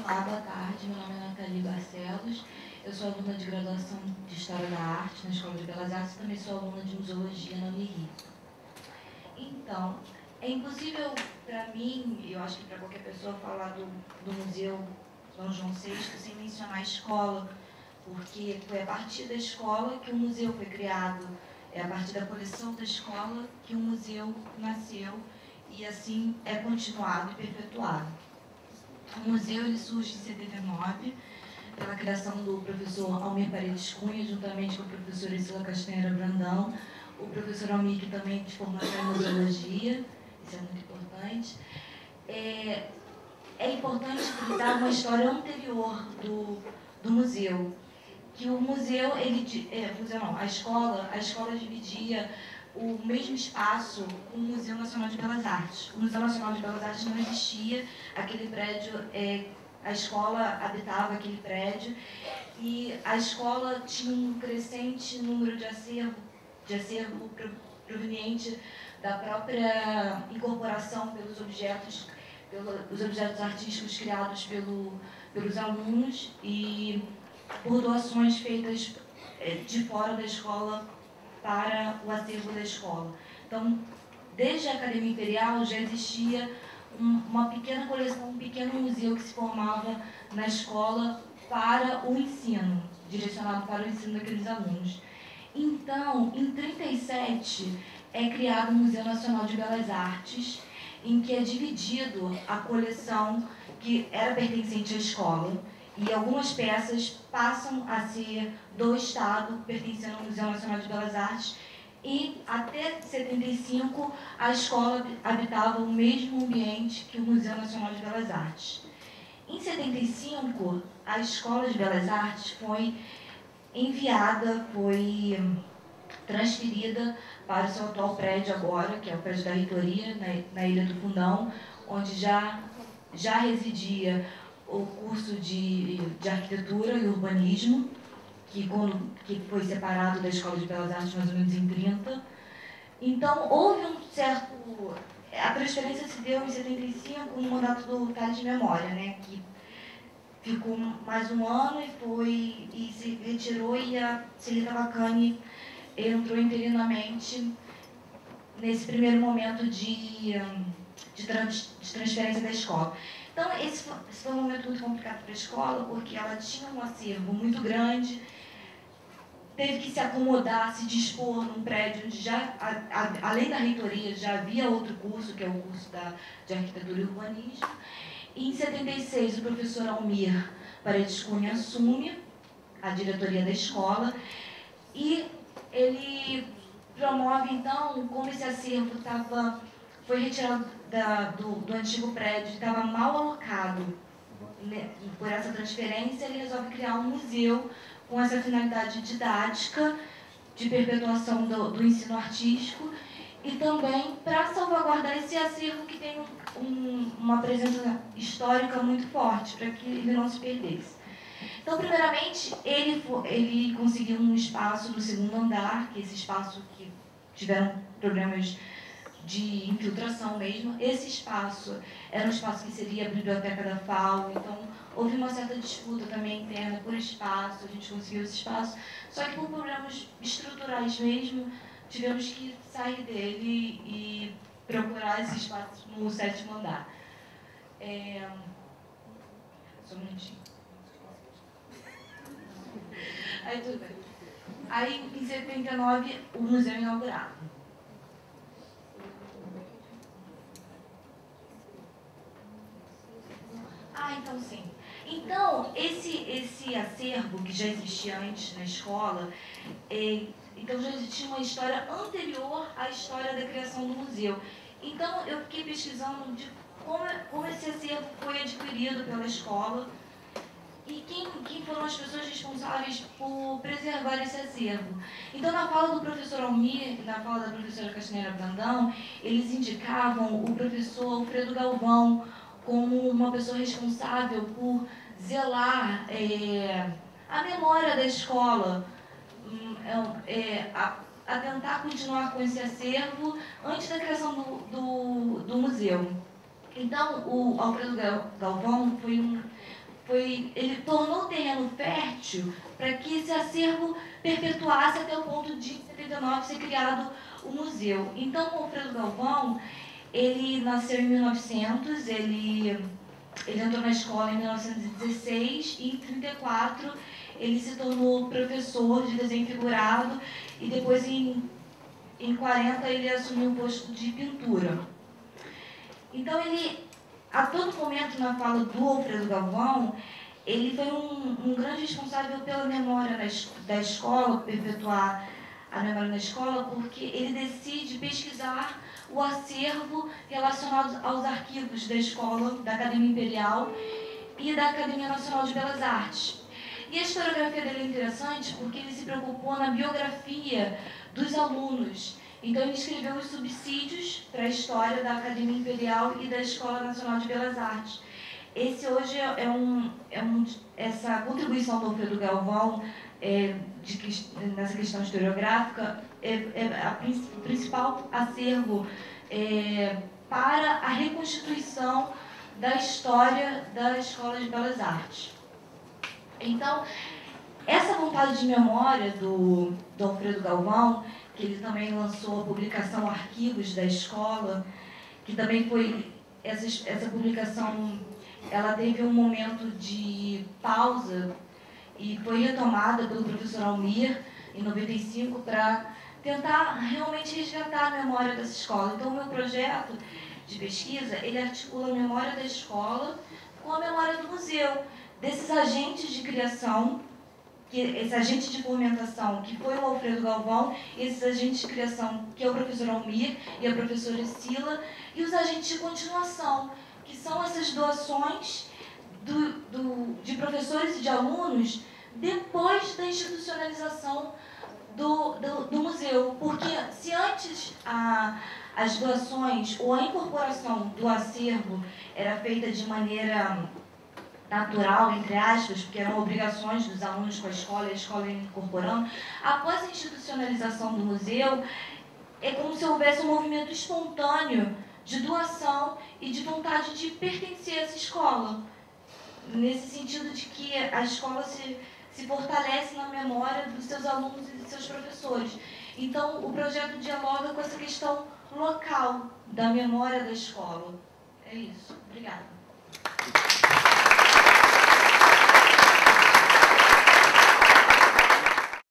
Olá, boa tarde. Meu nome é Nathalie Barcelos. Eu sou aluna de graduação de História da Arte na Escola de Belas Artes e também sou aluna de Museologia na Unirio. Então, é impossível para mim, e eu acho que para qualquer pessoa, falar do Museu Dom João VI sem mencionar a escola, porque foi a partir da escola que o museu foi criado, é a partir da coleção da escola que o museu nasceu e assim é continuado e perpetuado. O museu ele surge em 79, pela criação do professor Almir Paredes Cunha, juntamente com a professora Isila Castanheira Brandão, o professor Almir, que também de formação em museologia, isso é muito importante. É importante frisar uma história anterior do museu, que o museu, a escola dividia o mesmo espaço com o Museu Nacional de Belas Artes. O Museu Nacional de Belas Artes não existia, aquele prédio, a escola habitava aquele prédio, e a escola tinha um crescente número de acervo proveniente da própria incorporação pelos objetos artísticos criados pelos alunos e por doações feitas de fora da escola para o acervo da escola. Então, desde a Academia Imperial já existia uma pequena coleção, um pequeno museu que se formava na escola para o ensino, direcionado para o ensino daqueles alunos. Então, em 1937, é criado o Museu Nacional de Belas Artes, em que é dividido a coleção que era pertencente à escola, e algumas peças passam a ser do Estado, pertencendo ao Museu Nacional de Belas Artes, e até 75 a escola habitava o mesmo ambiente que o Museu Nacional de Belas Artes. Em 75, a Escola de Belas Artes foi transferida para o seu atual prédio agora, que é o prédio da reitoria, na Ilha do Fundão, onde já residia o curso de arquitetura e urbanismo, que foi separado da Escola de Belas Artes mais ou menos em 30. Então, houve um certo... A transferência se deu em 75 no mandato do Tales de Memória, né, que ficou mais um ano e se retirou, e a Celita Bacani entrou interinamente nesse primeiro momento de transferência da escola. Então, esse foi um momento muito complicado para a escola, porque ela tinha um acervo muito grande, teve que se acomodar, se dispor num prédio onde além da reitoria, já havia outro curso, que é o curso de arquitetura e urbanismo. E em 76, o professor Almir Paredes Cunha assume a diretoria da escola e ele promove, então, como esse acervo foi retirado do antigo prédio, estava mal alocado, né, por essa transferência, ele resolve criar um museu com essa finalidade didática, de perpetuação do ensino artístico, e também para salvaguardar esse acervo que tem uma presença histórica muito forte, para que ele não se perdesse. Então, primeiramente, ele conseguiu um espaço no segundo andar, que é esse espaço que tiveram problemas de infiltração mesmo. Esse espaço era um espaço que seria a biblioteca da FAO, então houve uma certa disputa também interna por espaço, a gente conseguiu esse espaço, só que por problemas estruturais mesmo, tivemos que sair dele e procurar esse espaço no 7º andar. Só um minutinho. Aí tudo bem. Aí, em 79, o museu é inaugurado. Então sim. Então, esse acervo que já existia antes na escola, então já existia uma história anterior à história da criação do museu. Então, eu fiquei pesquisando de como esse acervo foi adquirido pela escola e quem foram as pessoas responsáveis por preservar esse acervo. Então, na fala do professor Almir e na fala da professora Castanheira Brandão, eles indicavam o professor Alfredo Galvão como uma pessoa responsável por zelar a memória da escola, a tentar continuar com esse acervo antes da criação do museu. Então, o Alfredo Galvão ele tornou o terreno fértil para que esse acervo perpetuasse até o ponto de, em 79, ser criado o museu. Então, o Alfredo Galvão, ele nasceu em 1900, ele entrou na escola em 1916 e em 1934 ele se tornou professor de desenho figurado e depois em 1940 ele assumiu o posto de pintura. Então ele, a todo momento na fala do Alfredo Galvão, ele foi um grande responsável pela memória da escola, perpetuar a memória na escola, porque ele decide pesquisar o acervo relacionado aos arquivos da escola, da Academia Imperial e da Academia Nacional de Belas Artes. E a historiografia dele é interessante porque ele se preocupou na biografia dos alunos. Então ele escreveu os subsídios para a história da Academia Imperial e da Escola Nacional de Belas Artes. Esse hoje essa contribuição do Alfredo Galvão nessa questão historiográfica o principal acervo para a reconstituição da história da Escola de Belas Artes. Então, essa vontade de memória do Alfredo Galvão, que ele também lançou a publicação Arquivos da Escola, que também foi, essa publicação, ela teve um momento de pausa e foi retomada pelo professor Almir, em 95, para tentar realmente resgatar a memória dessa escola. Então, o meu projeto de pesquisa, ele articula a memória da escola com a memória do museu, desses agentes de criação, esse agente de fomentação, que foi o Alfredo Galvão, e esses agentes de criação, que é o professor Almir e a professora Sila, e os agentes de continuação, que são essas doações de professores e de alunos depois da institucionalização do museu. Porque se antes as doações ou a incorporação do acervo era feita de maneira natural, entre aspas, porque eram obrigações dos alunos com a escola ia incorporando, após a institucionalização do museu, é como se houvesse um movimento espontâneo de doação e de vontade de pertencer a essa escola. Nesse sentido de que a escola se fortalece na memória dos seus alunos e dos seus professores. Então, o projeto dialoga com essa questão local da memória da escola. É isso. Obrigada.